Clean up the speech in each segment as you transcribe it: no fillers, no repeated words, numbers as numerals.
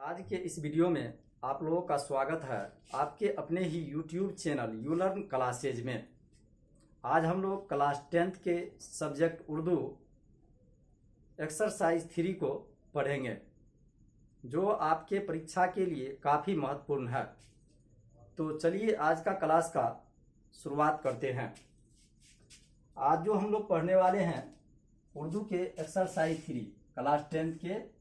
आज के इस वीडियो में आप लोगों का स्वागत है आपके अपने ही YouTube channel you learn classes में। आज हम लोग क्लास 10th के सब्जेक्ट उर्दू एक्सरसाइज 3 को पढ़ेंगे, जो आपके परीक्षा के लिए काफ़ी महत्वपूर्ण है। तो चलिए आज का क्लास का शुरुआत करते हैं। आज जो हम लोग पढ़ने वाले हैं उर्दू के एक्सरसाइज 3 क्लास 10th के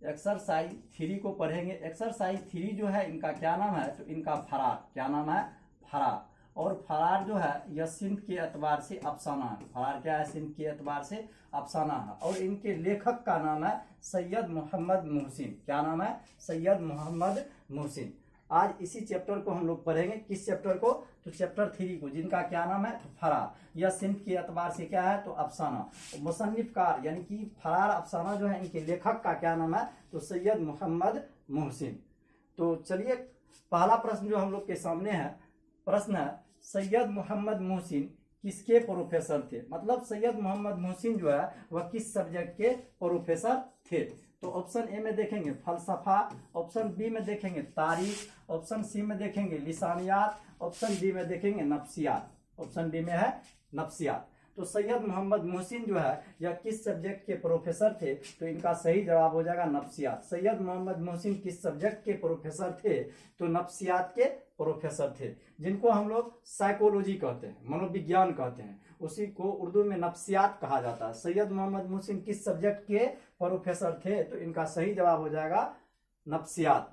एक्सरसाइज 3 को पढ़ेंगे। एक्सरसाइज 3 जो है इनका क्या नाम है, तो इनका फरार। क्या नाम है? फरार। और फरार जो है यह सिंध के एतबार से अफसाना है। फरार क्या है? सिंध के एतबार से अफसाना है। और इनके लेखक का नाम है सैयद मोहम्मद मोहसिन। क्या नाम है? सैयद मोहम्मद मोहसिन। आज इसी चैप्टर को हम लोग पढ़ेंगे। किस चैप्टर को? तो चैप्टर 3 को, जिनका क्या नाम है? तो फरार। यह सिंध के एतबार से क्या है? तो अफसाना। मुसन्निफकार यानी कि फरार अफसाना जो है इनके लेखक का क्या नाम है? तो सैयद मोहम्मद मोहसिन। तो चलिए पहला प्रश्न जो हम लोग के सामने है, प्रश्न है सैयद मोहम्मद मोहसिन किसके प्रोफेसर थे? मतलब सैयद मोहम्मद मोहसिन जो है वह किस सब्जेक्ट के प्रोफेसर थे? तो ऑप्शन ए में देखेंगे फलसफा, ऑप्शन बी में देखेंगे तारीख, ऑप्शन सी में देखेंगे लिसानियात, ऑप्शन डी में देखेंगे नफ्सियात। ऑप्शन डी में है नफ्सियात। तो सैयद मोहम्मद मोहसिन जो है यह किस सब्जेक्ट के प्रोफेसर थे? तो इनका सही जवाब हो जाएगा नफ्सियात। सैयद मोहम्मद मोहसिन किस सब्जेक्ट के प्रोफेसर थे? तो नफ्सियात के प्रोफेसर थे, जिनको हम लोग साइकोलॉजी कहते हैं, मनोविज्ञान कहते हैं, उसी को उर्दू में नफ्सियात कहा जाता है। सैयद मोहम्मद मोहसिन किस सब्जेक्ट के प्रोफेसर थे? तो इनका सही जवाब हो जाएगा नफ्सियात।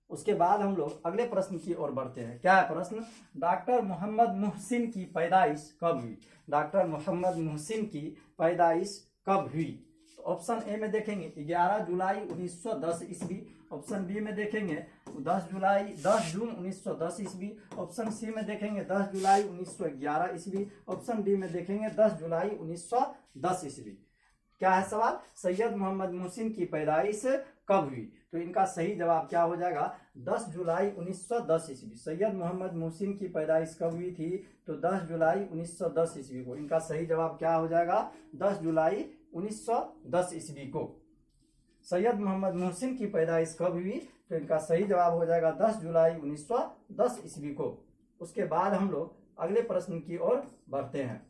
उसके बाद हम लोग अगले प्रश्न की ओर बढ़ते हैं। क्या है प्रश्न? डॉक्टर मोहम्मद मोहसिन की पैदाइश कब हुई? डॉक्टर मोहम्मद मोहसिन की पैदाइश कब हुई? तो ऑप्शन ए में देखेंगे 11 जुलाई 1910 ईस्वी, ऑप्शन बी में देखेंगे 10 जून 1910 ईस्वी, ऑप्शन सी में देखेंगे 10 जुलाई 1911 ईस्वी, ऑप्शन डी में देखेंगे 10 जुलाई 1910 ईस्वी। क्या है सवाल? सैयद मोहम्मद मोहसिन की पैदाइश कब हुई? तो इनका सही जवाब क्या हो जाएगा? 10 जुलाई 1910 ईस्वी। सैयद मोहम्मद मोहसिन की पैदाइश कब हुई थी? तो 10 जुलाई 1910 ईस्वी को। इनका सही जवाब क्या हो जाएगा? 10 जुलाई 1910 ईस्वी को सैयद मोहम्मद मोहसिन की पैदाइश कब हुई? तो इनका सही जवाब हो जाएगा 10 जुलाई 1910 ईस्वी को। उसके बाद हम लोग अगले प्रश्न की ओर बढ़ते हैं।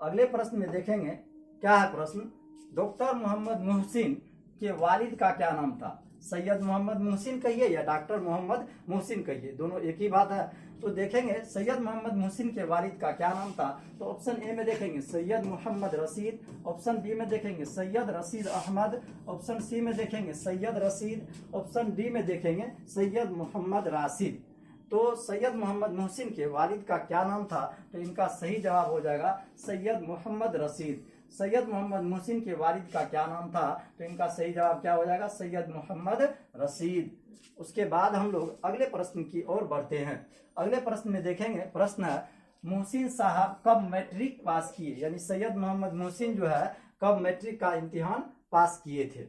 अगले प्रश्न में देखेंगे क्या है प्रश्न? डॉक्टर मोहम्मद मोहसिन के वालिद का क्या नाम था? सैयद मोहम्मद मोहसिन कहिए या डॉक्टर मोहम्मद मोहसिन कहिए, दोनों एक ही बात है। तो देखेंगे सैयद मोहम्मद मोहसिन के वालिद का क्या नाम था? तो ऑप्शन ए में देखेंगे सैयद मोहम्मद रशीद, ऑप्शन बी में देखेंगे सैयद रशीद अहमद, ऑप्शन सी में देखेंगे सैयद रशीद, ऑप्शन डी में देखेंगे सैयद मोहम्मद राशिद। तो सैयद मोहम्मद मोहसिन के वालिद का क्या नाम था? तो इनका सही जवाब हो जाएगा सैयद मोहम्मद रशीद। सैयद मोहम्मद मोहसिन के वालिद का क्या नाम था? तो इनका सही जवाब क्या हो जाएगा? सैयद मोहम्मद रशीद। उसके बाद हम लोग अगले प्रश्न की ओर बढ़ते हैं। अगले प्रश्न में देखेंगे, प्रश्न है मोहसिन साहब कब मैट्रिक पास किए? यानी सैयद मोहम्मद मोहसिन जो है कब मैट्रिक का इम्तिहान पास किए थे?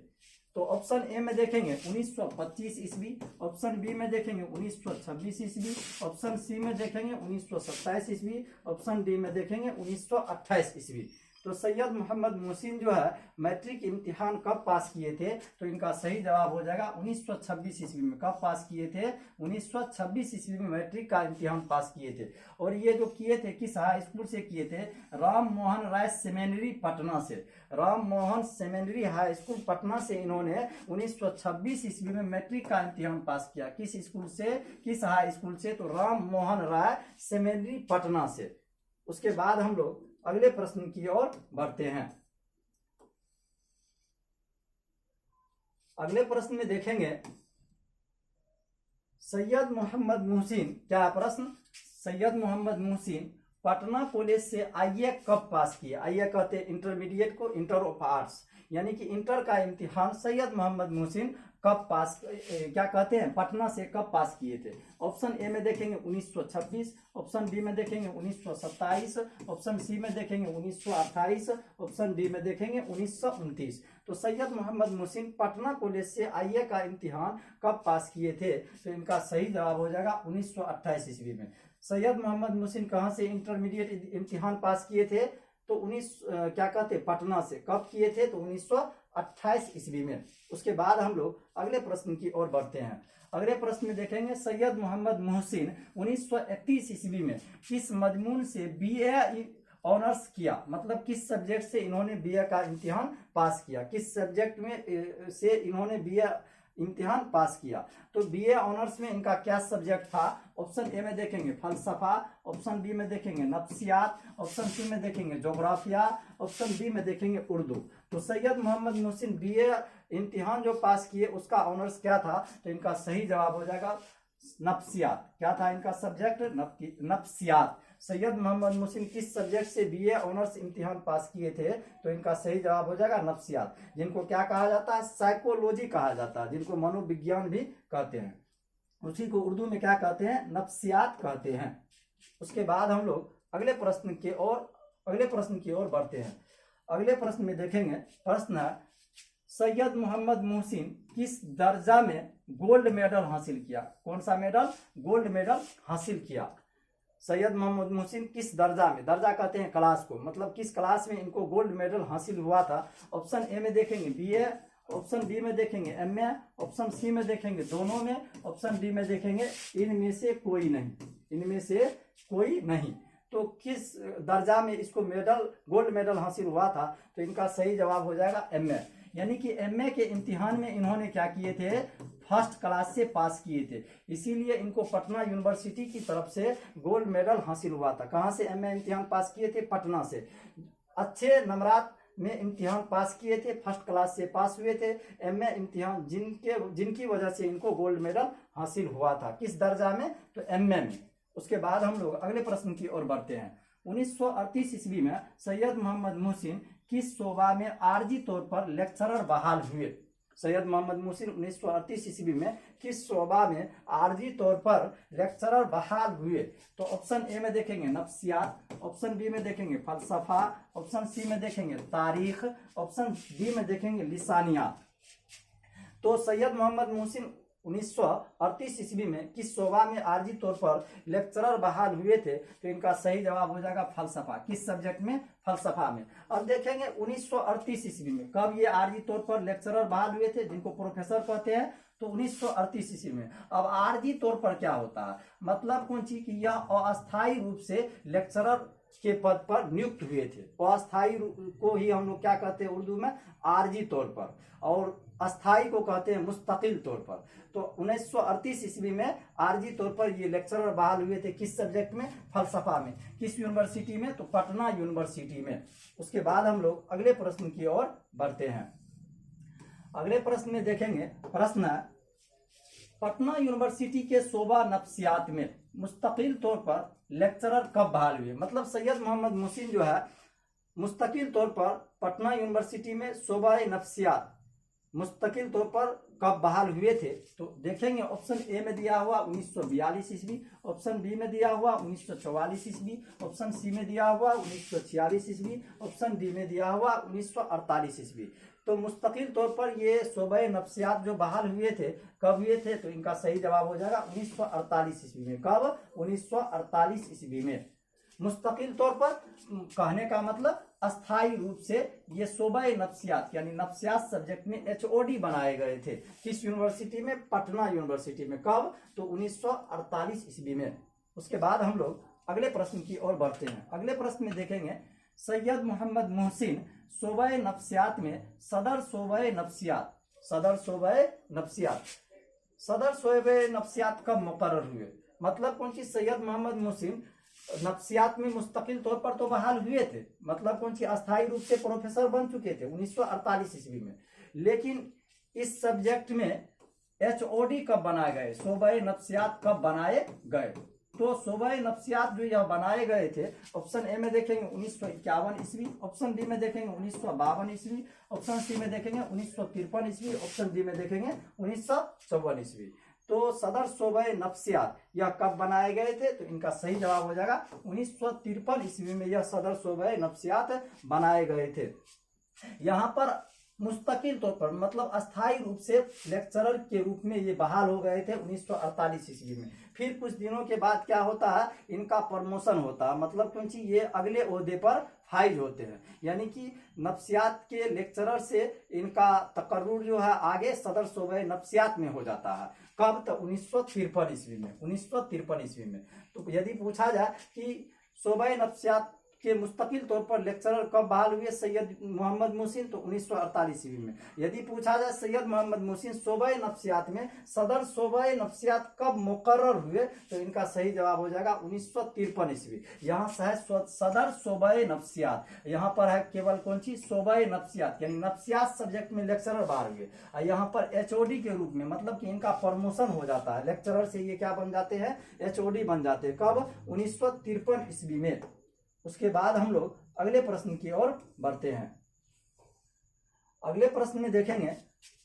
तो ऑप्शन ए में देखेंगे 1925 ईस्वी, ऑप्शन बी में देखेंगे 1926 ईस्वी, ऑप्शन सी में देखेंगे 1927 ईस्वी, ऑप्शन डी में देखेंगे 1928 ईस्वी। तो सैयद मोहम्मद मोहसिन जो है मैट्रिक इम्तिहान कब पास किए थे? तो इनका सही जवाब हो जाएगा 1926 ईस्वी में। कब पास किए थे? 1926 ईस्वी में मैट्रिक का इम्तिहान पास किए थे। और ये जो किए थे किस हाई स्कूल से किए थे? राम मोहन राय सेमेनरी पटना से। राम मोहन सेमेनरी हाई स्कूल पटना से इन्होंने 1926 ईस्वी में मैट्रिक का इम्तिहान पास किया। किस स्कूल से? किस हाई स्कूल से? तो राम मोहन राय सेमेनरी पटना से। उसके बाद हम लोग अगले प्रश्न की ओर बढ़ते हैं। अगले प्रश्न में देखेंगे सैयद मोहम्मद मोहसिन, क्या प्रश्न? सैयद मोहम्मद मोहसिन पटना कॉलेज से आईए कब पास किए? आईए कहते हैं इंटरमीडिएट को, इंटर ऑफ आर्ट्स, यानी कि इंटर का इम्तिहान सैयद मोहम्मद मोहसिन कब पास, क्या कहते हैं, पटना से कब पास किए थे? ऑप्शन ए में देखेंगे 1926, ऑप्शन बी में देखेंगे 1927, ऑप्शन सी में देखेंगे 1928, ऑप्शन डी में देखेंगे 1929। तो सैयद मोहम्मद मोहसिन पटना कॉलेज से आईए का इम्तिहान कब पास किए थे? तो इनका सही जवाब हो जाएगा 1928 ईस्वी में। सैयद मोहम्मद मोहसिन कहाँ से इंटरमीडिएट इम्तिहान पास किए थे? तो क्या कहते, पटना से। कब किए थे? तो 1928 ईस्वी में। उसके बाद हम लोग अगले प्रश्न की ओर बढ़ते हैं। अगले प्रश्न में देखेंगे सैयद मोहम्मद मोहसिन 1931 ईस्वी में किस मजमून से बीए ऑनर्स किया, मतलब किस सब्जेक्ट से इन्होंने बीए का इम्तिहान पास किया, किस सब्जेक्ट में से इन्होंने बीए इम्तिहान पास किया। तो बीए ऑनर्स में इनका क्या सब्जेक्ट था? ऑप्शन ए में देखेंगे फलसफा, ऑप्शन बी में देखेंगे नफ्सियात, ऑप्शन सी में देखेंगे जोग्राफिया, ऑप्शन डी में देखेंगे उर्दू। तो सैयद मोहम्मद मोहसिन बीए इम्तिहान जो पास किए उसका ऑनर्स क्या था? तो इनका सही जवाब हो जाएगा नफ्सियात। क्या था इनका सब्जेक्ट? नफ्सियात। सैयद मोहम्मद मोहसिन किस सब्जेक्ट से बीए ऑनर्स इम्तिहान पास किए थे? तो इनका सही जवाब हो जाएगा नफ्सियात, जिनको क्या कहा जाता है? साइकोलॉजी कहा जाता है, जिनको मनोविज्ञान भी कहते हैं। उसी को उर्दू में क्या कहते हैं? नफ्सियात कहते हैं। उसके बाद हम लोग अगले प्रश्न की ओर बढ़ते हैं। अगले प्रश्न में देखेंगे, प्रश्न है सैयद मोहम्मद मोहसिन किस दर्जा में गोल्ड मेडल हासिल किया? कौन सा मेडल? गोल्ड मेडल हासिल किया। सैयद मोहम्मद मोहसिन किस दर्जा में, दर्जा कहते हैं क्लास को, मतलब किस क्लास में इनको गोल्ड मेडल हासिल हुआ था? ऑप्शन ए में देखेंगे बीए, ऑप्शन बी में देखेंगे एमए, ऑप्शन सी में देखेंगे दोनों में, ऑप्शन डी में देखेंगे इनमें से कोई नहीं, इनमें से कोई नहीं। तो किस दर्जा में इसको मेडल गोल्ड मेडल हासिल हुआ था? तो इनका सही जवाब हो जाएगा एमए, यानी कि एमए के इम्तिहान में इन्होंने क्या किए थे? फर्स्ट क्लास से पास किए थे, इसीलिए इनको पटना यूनिवर्सिटी की तरफ से गोल्ड मेडल हासिल हुआ था। कहाँ से एमए इम्तिहान पास किए थे? पटना से। अच्छे नंबरात में इम्तिहान पास किए थे, फर्स्ट क्लास से पास हुए थे। एमए इम्तिहान जिनकी वजह से इनको गोल्ड मेडल हासिल हुआ था। किस दर्जा में? तो एमए में। उसके बाद हम लोग अगले प्रश्न की ओर बढ़ते हैं। 1938 ईस्वी में सैयद मोहम्मद मोहसिन किस शोबा में आर्जी तौर पर लेक्चरर बहाल हुए? सैयद मोहम्मद मोहसिन 1938 ईस्वी में किस शोबा में आर्जी तौर पर लेक्चरर बहाल हुए? तो ऑप्शन ए में देखेंगे नफ्सियात, ऑप्शन बी में देखेंगे फलसफा, ऑप्शन सी में देखेंगे तारीख, ऑप्शन डी में देखेंगे लिसानियात। तो सैयद मोहम्मद मोहसिन 1938 ईस्वी में किस शोबा में आर्जी तौर पर लेक्चरर बहाल हुए थे? तो इनका सही जवाब हो जाएगा फलसफा। किस सब्जेक्ट में? फलसफा में। अब देखेंगे 1938 ईस्वी में कब ये आर्जी तौर पर लेक्चरर बहाल हुए थे, जिनको प्रोफेसर कहते हैं? तो 1938 ईस्वी में। अब आर्जी तौर पर क्या होता है? मतलब कौन चीज की यह अस्थायी रूप से लेक्चरर के पद पर नियुक्त हुए थे। अस्थायी को ही हम लोग क्या कहते हैं उर्दू में? आर्जी तौर पर, और अस्थायी को कहते हैं मुस्तकिल तौर पर। तो 1938 ईस्वी में आर्जी तौर पर ये लेक्चरर बहाल हुए थे। किस सब्जेक्ट में? फलसफा में। किस यूनिवर्सिटी में? तो पटना यूनिवर्सिटी में। उसके बाद हम लोग अगले प्रश्न की ओर बढ़ते हैं। अगले प्रश्न में देखेंगे, प्रश्न है पटना यूनिवर्सिटी के शोबा नफ्सियात में मुस्तकिल तौर पर लेक्चरर कब बहाल हुए? मतलब सैयद मोहम्मद मोहसिन जो है मुस्तकिल तौर पर पटना यूनिवर्सिटी में शोबा नफ्सियात मुस्तकिल तौर पर कब बहाल हुए थे? तो देखेंगे ऑप्शन ए में दिया हुआ 1942 ईस्वी, ऑप्शन बी में दिया हुआ 1944 ईस्वी, ऑप्शन सी में दिया हुआ 1946 ईस्वी, ऑप्शन डी में दिया हुआ 1948 ईस्वी। तो मुस्तकिल तौर पर ये शोबे नफ्सियात जो बहाल हुए थे कब हुए थे? तो इनका सही जवाब हो जाएगा 1948 ईस्वी में। कब? 1948 ईस्वी में। मुस्तकिल तौर पर कहने का मतलब अस्थायी रूप से ये शोबे नफ्सियात यानी नफ्सियात सब्जेक्ट में एचओडी बनाए गए थे। किस यूनिवर्सिटी में? पटना यूनिवर्सिटी में। कब? तो 1948 ईस्वी में। उसके बाद हम लोग अगले प्रश्न की ओर बढ़ते हैं। अगले प्रश्न में देखेंगे सैयद मोहम्मद मोहसिन शोबे नफ्सियात में सदर शोबे नफ्सियात सदर शोबे नफ्सियात कब मुकर्रर हुए? मतलब कौन सी? सैयद मोहम्मद मोहसिन नफ्सियात में मुस्तकिल तौर पर तो बहाल हुए थे, मतलब कौन सी अस्थायी रूप से प्रोफेसर बन चुके थे 1948 ईस्वी में, लेकिन इस सब्जेक्ट में एचओडी कब बनाए गए? शोबे नफ्सियात कब बनाए गए? तो शोबे नफ्सियात जो यह बनाए गए थे, ऑप्शन ए में देखेंगे 1951 ईस्वी, ऑप्शन बी में देखेंगे 1952 ईस्वी, ऑप्शन सी में देखेंगे 1953 ईस्वी, ऑप्शन डी में देखेंगे 1954 ईस्वी। तो सदर शोबे नफ्सियात यह कब बनाए गए थे? तो इनका सही जवाब हो जाएगा 1953 ईस्वी में यह सदर शोबे नफ्सियात बनाए गए थे। यहाँ पर मुस्तकिल तौर पर मतलब अस्थायी रूप से लेक्चरर के रूप में ये बहाल हो गए थे 1948 ईस्वी में। फिर कुछ दिनों के बाद क्या होता है, इनका प्रमोशन होता है, मतलब क्योंकि ये अगले ओहदे पर फाइज होते हैं, यानी कि नफ्सियात के लेक्चरर से इनका तकर्रुर जो है आगे सदर शोबे नफ्सियात में हो जाता है। कब? तो 1953 ईस्वी में। 1953 ईस्वी में। तो यदि पूछा जाए कि शोबे नफ्सियात के मुस्तकिल तौर पर लेक्चरर कब बहाल हुए सैयद मोहम्मद मुहसिन, तो 1948 ईस्वी में। यदि पूछा जाए सैयद मोहम्मद मुहसिन शोबे नफ्सियात में सदर शोबे नफ्सियात कब मुकर्रर हुए, तो इनका सही जवाब हो जाएगा 1953 ईस्वी। यहाँ से है सदर शोबे नफ्सियात, यहाँ पर है केवल कौन सी शोबे नफ्सियात, यानी नफ्सियात सब्जेक्ट में लेक्चरर बहाल हुए। और यहाँ पर एचओडी के रूप में, मतलब कि इनका प्रमोशन हो जाता है, लेक्चरर से ये क्या बन जाते हैं, एचओडी बन जाते हैं। कब? 1953 ईस्वी में। उसके बाद हम लोग अगले प्रश्न की ओर बढ़ते हैं। अगले प्रश्न में देखेंगे,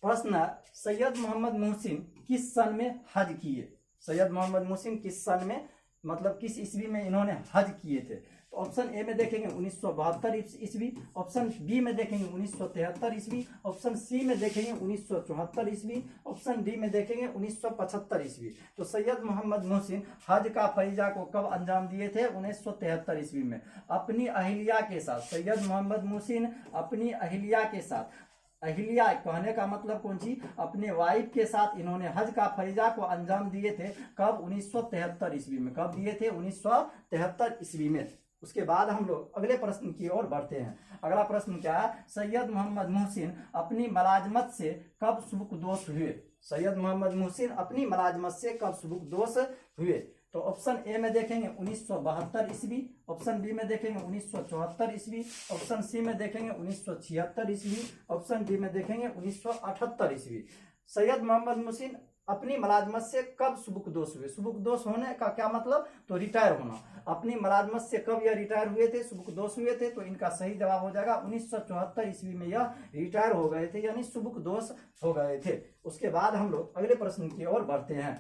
प्रश्न सैयद मोहम्मद मुहसिन किस सन में हज किए। सैयद मोहम्मद मुहसिन किस सन में, मतलब किस ईस्वी में इन्होंने हज किए थे। तो ऑप्शन ए में देखेंगे 1972 ईस्वी, ऑप्शन बी में देखेंगे 1973 ईस्वी, ऑप्शन सी में देखेंगे 1974 ईस्वी, ऑप्शन डी में देखेंगे 1975 ईस्वी। तो सैयद मोहम्मद मुहसिन हज का फरीजा को कब अंजाम दिए थे? 1973 ईस्वी में, अपनी अहिलिया के साथ। सैयद मोहम्मद मुहसिन अपनी अहिलिया के साथ, अहिलिया कहने का मतलब कौन सी, अपने वाइफ के साथ इन्होंने हज का फरीजा को अंजाम दिए थे। कब? 1973 ईस्वी में। कब दिए थे? 1973 ईस्वी में। उसके बाद हम लोग अगले प्रश्न की ओर बढ़ते हैं। अगला प्रश्न क्या है, सैयद मोहम्मद मुहसिन अपनी मलाजमत से कब सुबुकदोश हुए। सैयद मोहम्मद मुहसिन अपनी मलाजमत से कब सुबुकदोश हुए। तो ऑप्शन ए में देखेंगे 1972 ईस्वी, ऑप्शन बी में देखेंगे 1974 ईस्वी, ऑप्शन सी में देखेंगे 1976 ईस्वी, ऑप्शन डी में देखेंगे 1978 ईस्वी। सैयद मोहम्मद मुहसिन अपनी मलाजमत से कब सुबुकदोश हुए। सुबुकदोश होने का क्या मतलब, तो रिटायर होना। अपनी मलाजमत से कब यह रिटायर हुए थे, सुबुकदोश हुए थे, तो इनका सही जवाब हो जाएगा 1974 ईस्वी में यह रिटायर हो गए थे, यानी सुबुकदोश हो गए थे। उसके बाद हम लोग अगले प्रश्न की ओर बढ़ते हैं।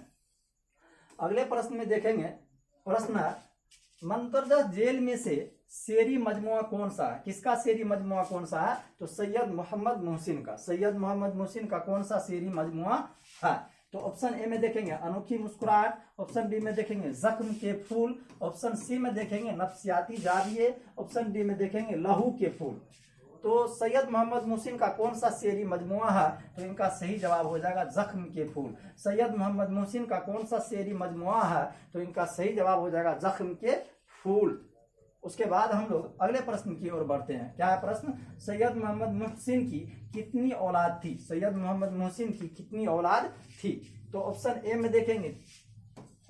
अगले प्रश्न में देखेंगे, प्रश्न मंतरजा जेल में से शेरी मजमुआ कौन सा है। किसका शेरी मजमुआ कौन सा है, तो सैयद मोहम्मद मुहसिन का। सैयद मोहम्मद मुहसिन का कौन सा शेरी मजमुआ है। तो ऑप्शन ए में देखेंगे अनोखी मुस्कुराहट, ऑप्शन बी में देखेंगे जख्म के फूल, ऑप्शन सी में देखेंगे नफ्सियाती जाविये, ऑप्शन डी में देखेंगे लहू के फूल। तो सैयद मोहम्मद मुहसिन का कौन सा शेरी मजमुआ है, तो इनका सही जवाब हो जाएगा जख्म के फूल। सैयद मोहम्मद मुहसिन का कौन सा शेरी मजमुआ है, तो इनका सही जवाब हो जाएगा जख्म के फूल। उसके बाद हम लोग अगले प्रश्न की ओर बढ़ते हैं। क्या है प्रश्न, सैयद मोहम्मद मुहसिन की कितनी औलाद थी। सैयद मोहम्मद मुहसिन की कितनी औलाद थी। तो ऑप्शन ए में देखेंगे,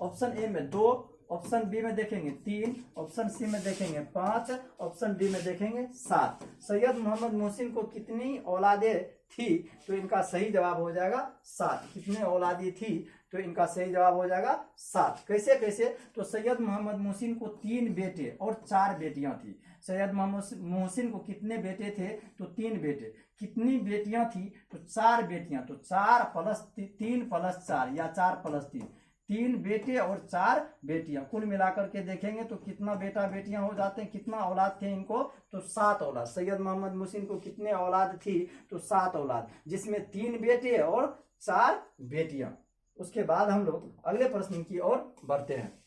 ऑप्शन ए में 2, ऑप्शन बी में देखेंगे 3, ऑप्शन सी में देखेंगे 5, ऑप्शन डी में देखेंगे 7। सैयद मोहम्मद मुहसिन को कितनी औलादें थी, तो इनका सही जवाब हो जाएगा 7। कितने औलादी थी, तो इनका सही जवाब हो जाएगा 7। कैसे कैसे, तो सैयद मोहम्मद मुहसिन को 3 बेटे और 4 बेटियां थी। सैयद मोहम्मद मुहसिन को कितने बेटे थे, तो 3 बेटे। कितनी बेटियां थी, तो 4 बेटियां। तो 4 प्लस 3 प्लस 4 या 4 प्लस 3, 3 बेटे और 4 बेटियां। कुल मिलाकर के देखेंगे तो कितना बेटा बेटियां हो जाते हैं, कितना औलाद थे इनको, तो 7 औलाद। सैयद मोहम्मद मुहसिन को कितने औलाद थी, तो 7 औलाद, जिसमें 3 बेटे और 4 बेटियां। उसके बाद हम लोग अगले प्रश्न की ओर बढ़ते हैं।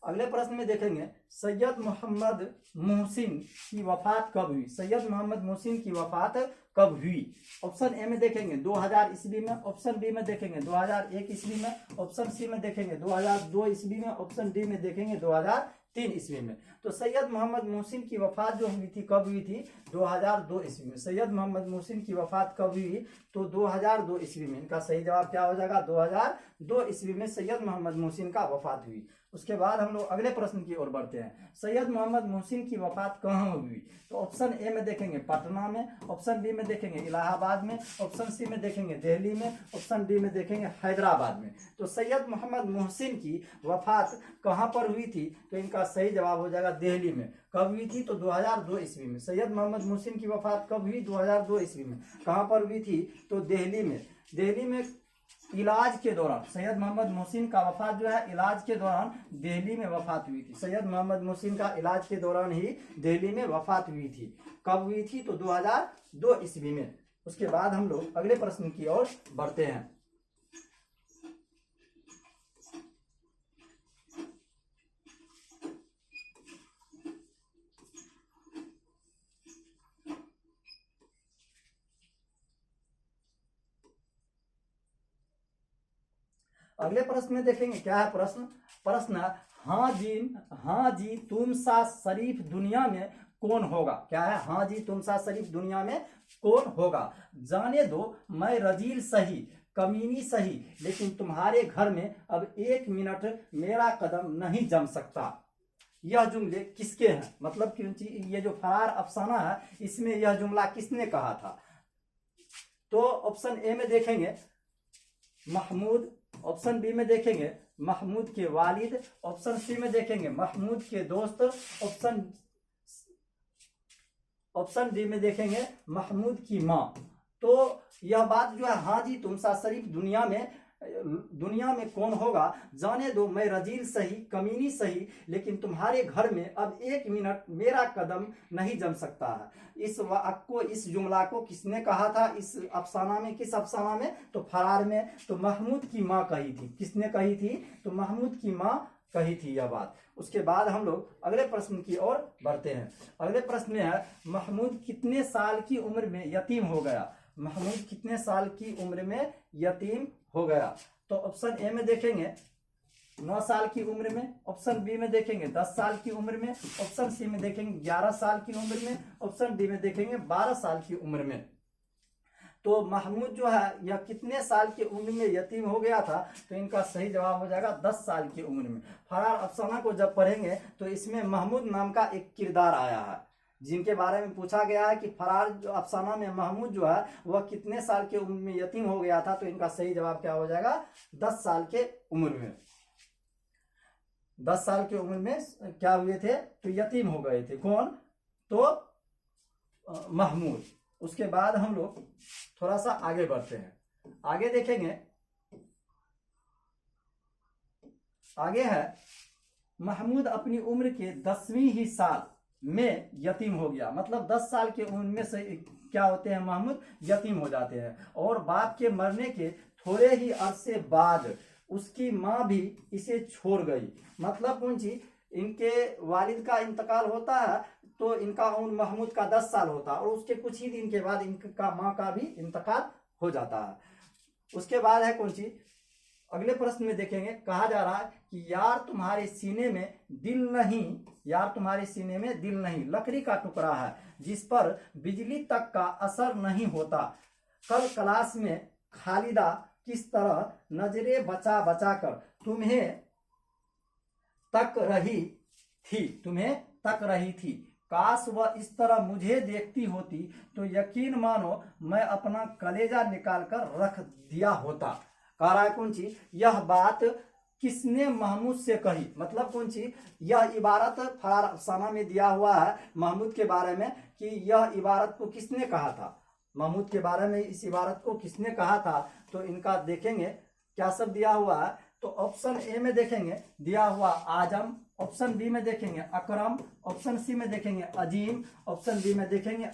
अगले प्रश्न में देखेंगे, सैयद मोहम्मद मुहसिन की वफात कब हुई। सैयद मोहम्मद मुहसिन की वफात कब हुई। ऑप्शन ए में देखेंगे 2000 ईस्वी में, ऑप्शन बी में देखेंगे 2001 ईस्वी में, ऑप्शन सी में देखेंगे 2002 ईस्वी में, ऑप्शन डी में देखेंगे 2003 ईस्वी में। तो सैयद मोहम्मद मुहसिन की वफात जो हुई थी कब हुई थी, 2002 ईस्वी में। सैयद मोहम्मद मुहसिन की वफात कब हुई, तो 2002 ईस्वी में। इनका सही जवाब क्या हो जाएगा, 2002 ईस्वी में सैयद मोहम्मद मुहसिन का वफात हुई। उसके बाद हम लोग अगले प्रश्न की ओर बढ़ते हैं। सैयद मोहम्मद मुहसिन की वफात कहाँ हुई। तो ऑप्शन ए में देखेंगे पटना में, ऑप्शन बी में देखेंगे इलाहाबाद में, ऑप्शन सी में देखेंगे दिल्ली में, ऑप्शन डी में देखेंगे हैदराबाद में। तो सैयद मोहम्मद मुहसिन की वफात कहाँ पर हुई थी, तो इनका सही जवाब हो जाएगा दिल्ली में। कब हुई थी, तो 2002 ईस्वी में। सैयद मोहम्मद मुहसिन की वफात कब हुई, 2002 ईस्वी में। कहाँ पर हुई थी, तो दिल्ली में। दिल्ली में इलाज के दौरान सैयद मोहम्मद मुहसिन का वफात जो है इलाज के दौरान दिल्ली में वफात हुई थी। सैयद मोहम्मद मुहसिन का इलाज के दौरान ही दिल्ली में वफात हुई थी। कब हुई थी, तो 2002 ईस्वी में। उसके बाद हम लोग अगले प्रश्न की ओर बढ़ते हैं। अगले प्रश्न में देखेंगे क्या है प्रश्न। प्रश्न, हाँ जी तुम सा शरीफ दुनिया में कौन होगा। क्या है, हाँ जी तुम सा शरीफ दुनिया में कौन होगा। जाने दो मैं रजील सही कमीनी सही, लेकिन तुम्हारे घर में अब 1 मिनट मेरा कदम नहीं जम सकता। यह जुमले किसके हैं, मतलब कि ये जो फरार अफसाना है इसमें यह जुमला किसने कहा था। तो ऑप्शन ए में देखेंगे महमूद, ऑप्शन बी में देखेंगे महमूद के वालिद, ऑप्शन सी में देखेंगे महमूद के दोस्त, ऑप्शन डी में देखेंगे महमूद की माँ। तो यह बात जो है, हाँ जी तुम सा शरीफ दुनिया में कौन होगा। जाने दो मैं रजील सही कमीनी सही, लेकिन तुम्हारे घर में अब 1 मिनट मेरा कदम नहीं जम सकता है। इस वाक्य को, इस जुमला को किसने कहा था इस अफसाना में, किस अफसाना में, तो फरार में। तो महमूद की माँ कही थी। किसने कही थी, तो महमूद की माँ कही थी यह बात। उसके बाद हम लोग अगले प्रश्न की ओर बढ़ते हैं। अगले प्रश्न में है महमूद कितने साल की उम्र में यतीम हो गया। महमूद कितने साल की उम्र में यतीम हो गया। तो ऑप्शन ए में देखेंगे 9 साल की उम्र में, ऑप्शन बी में देखेंगे 10 साल की उम्र में, ऑप्शन सी में देखेंगे 11 साल की उम्र में, ऑप्शन डी में देखेंगे 12 साल की उम्र में। तो महमूद जो है यह कितने साल की उम्र में यतीम हो गया था, तो इनका सही जवाब हो जाएगा 10 साल की उम्र में। फरार अफसाना को जब पढ़ेंगे तो इसमें महमूद नाम का एक किरदार आया है, जिनके बारे में पूछा गया है कि फरार जो अफसाना में महमूद जो है वह कितने साल की उम्र में यतीम हो गया था। तो इनका सही जवाब क्या हो जाएगा, 10 साल के उम्र में। 10 साल की उम्र में क्या हुए थे, तो यतीम हो गए थे। कौन, तो महमूद। उसके बाद हम लोग थोड़ा सा आगे बढ़ते हैं। आगे देखेंगे, आगे है महमूद अपनी उम्र के 10वीं ही साल में यतीम हो गया। मतलब 10 साल की उम्र में से क्या होते हैं, महमूद यतीम हो जाते हैं। और बाप के मरने के थोड़े ही अरसे बाद उसकी माँ भी इसे छोड़ गई। मतलब कौन सी, इनके वालिद का इंतकाल होता है तो इनका उम्र महमूद का 10 साल होता है, और उसके कुछ ही दिन के बाद इनका माँ का भी इंतकाल हो जाता है। उसके बाद है कौन सी, अगले प्रश्न में देखेंगे, कहा जा रहा है कि यार तुम्हारे सीने में दिल नहीं, यार तुम्हारे सीने में दिल नहीं, लकड़ी का टुकड़ा है जिस पर बिजली तक का असर नहीं होता। कल क्लास में खालिदा किस तरह नजरे बचा बचा कर तुम्हें तक रही थी। काश वह इस तरह मुझे देखती होती तो यकीन मानो मैं अपना कलेजा निकाल कर रख दिया होता। कह रहा है कौन सी, यह बात किसने महमूद से कही। मतलब कौन सी, यह इबारत फरार अफसाना में दिया हुआ है महमूद के बारे में कि यह इबारत को किसने कहा था, महमूद के बारे में इस इबारत को किसने कहा था। तो इनका देखेंगे क्या सब दिया हुआ है। तो ऑप्शन ए में देखेंगे दिया हुआ आजम, ऑप्शन बी में देखेंगे अकरम, ऑप्शन सी में देखेंगे अजीम, ऑप्शन डी में देखेंगे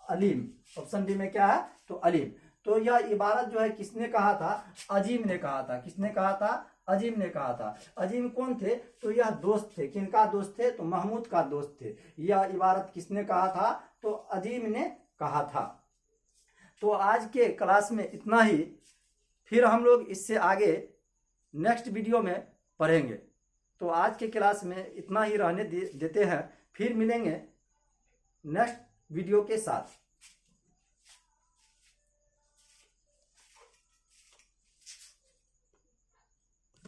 अलीम। ऑप्शन डी में क्या है, तो अलीम। तो यह इबारत जो है किसने कहा था, अजीम ने कहा था। किसने कहा था, अजीम ने कहा था। अजीम कौन थे, तो यह दोस्त थे। किनका दोस्त थे, तो महमूद का दोस्त थे। यह इबारत किसने कहा था, तो अजीम ने कहा था। तो आज के क्लास में इतना ही, फिर हम लोग इससे आगे नेक्स्ट वीडियो में पढ़ेंगे। तो आज के क्लास में इतना ही रहने देते हैं, फिर मिलेंगे नेक्स्ट वीडियो के साथ।